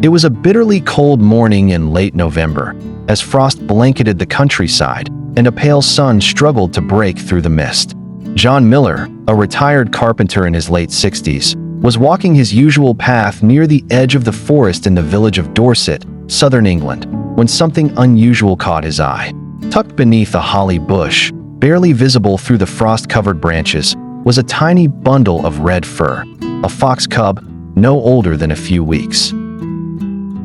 It was a bitterly cold morning in late November, as frost blanketed the countryside and a pale sun struggled to break through the mist. John Miller, a retired carpenter in his late 60s, was walking his usual path near the edge of the forest in the village of Dorset, southern England, when something unusual caught his eye. Tucked beneath a holly bush, barely visible through the frost-covered branches, was a tiny bundle of red fur, a fox cub no older than a few weeks.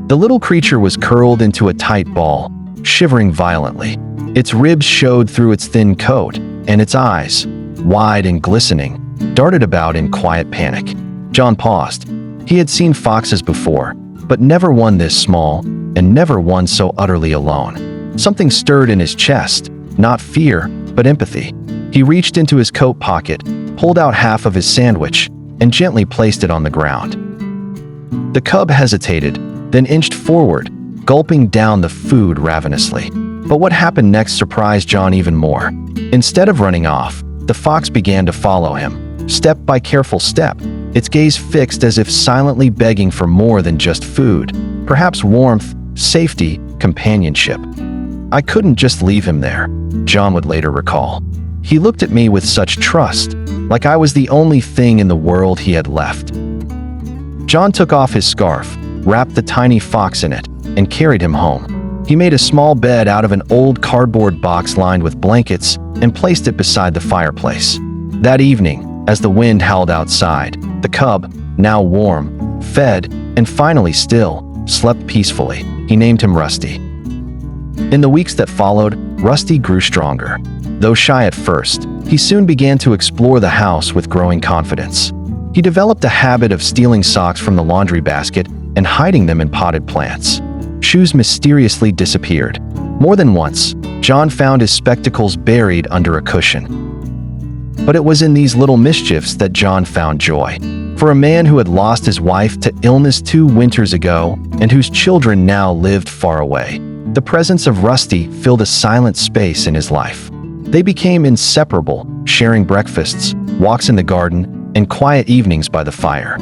The little creature was curled into a tight ball, shivering violently. Its ribs showed through its thin coat, and its eyes, wide and glistening, darted about in quiet panic. John paused. He had seen foxes before, but never one this small, and never one so utterly alone. Something stirred in his chest, not fear, but empathy. He reached into his coat pocket, pulled out half of his sandwich, and gently placed it on the ground. The cub hesitated, then inched forward, gulping down the food ravenously. But what happened next surprised John even more. Instead of running off, the fox began to follow him, step by careful step, its gaze fixed as if silently begging for more than just food, perhaps warmth, safety, companionship. I couldn't just leave him there, John would later recall. He looked at me with such trust, like I was the only thing in the world he had left. John took off his scarf, wrapped the tiny fox in it, and carried him home. He made a small bed out of an old cardboard box lined with blankets and placed it beside the fireplace. That evening, as the wind howled outside, the cub, now warm, fed, and finally still, slept peacefully. He named him Rusty. In the weeks that followed, Rusty grew stronger. Though shy at first, he soon began to explore the house with growing confidence. He developed a habit of stealing socks from the laundry basket and hiding them in potted plants. Shoes mysteriously disappeared. More than once, John found his spectacles buried under a cushion. But it was in these little mischiefs that John found joy. For a man who had lost his wife to illness 2 winters ago and whose children now lived far away, the presence of Rusty filled a silent space in his life. They became inseparable, sharing breakfasts, walks in the garden, and quiet evenings by the fire.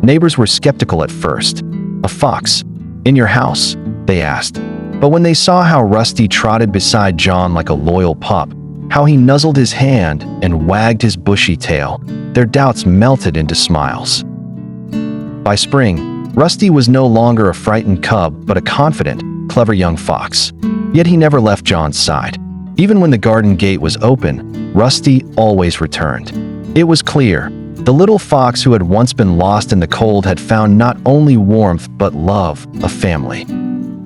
Neighbors were skeptical at first. "A fox? In your house?" they asked. But when they saw how Rusty trotted beside John like a loyal pup, how he nuzzled his hand and wagged his bushy tail, their doubts melted into smiles. By spring, Rusty was no longer a frightened cub but a confident, clever young fox. Yet he never left John's side. Even when the garden gate was open, Rusty always returned. It was clear, the little fox who had once been lost in the cold had found not only warmth but love, a family.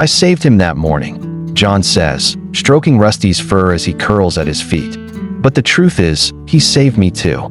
"I saved him that morning," John says, stroking Rusty's fur as he curls at his feet. "But the truth is, he saved me too."